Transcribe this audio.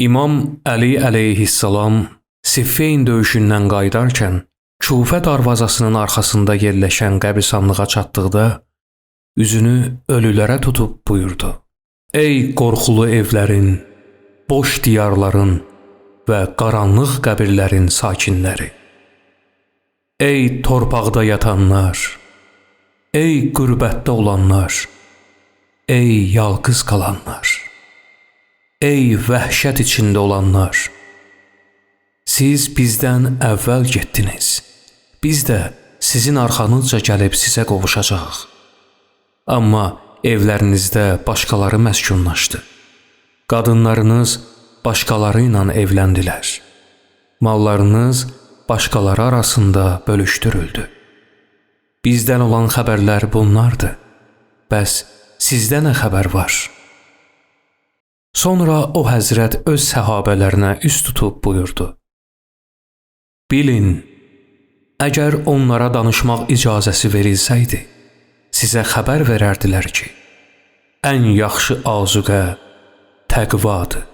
İmam Əli əleyhissalam Siffeyn döyüşündən qayıdarkən Kufə darvazasının arxasında yerləşən qəbristanlığa çatdıqda üzünü ölülərə tutub buyurdu: Ey qorxulu evlərin, boş diyarların və qaranlıq qəbirlərin sakinləri! Ey torpaqda yatanlar! Ey qürbətdə olanlar! Ey yalqız qalanlar! Ey vəhşət içində olanlar! Siz bizdən əvvəl getdiniz. Biz də sizin arxanızca gəlib sizə qovuşacaq. Amma evlərinizdə başqaları məskunlaşdı. Qadınlarınız başqaları ilə evləndilər. Mallarınız başqaları arasında bölüşdürüldü. Bizdən olan xəbərlər bunlardır. Bəs sizdə nə xəbər var? Sonra o həzrət öz səhabələrinə üz tutub buyurdu: Bilin, əgər onlara danışmaq icazəsi verilsəydi, sizə xəbər verərdilər ki, ən yaxşı azuqə təqvadır.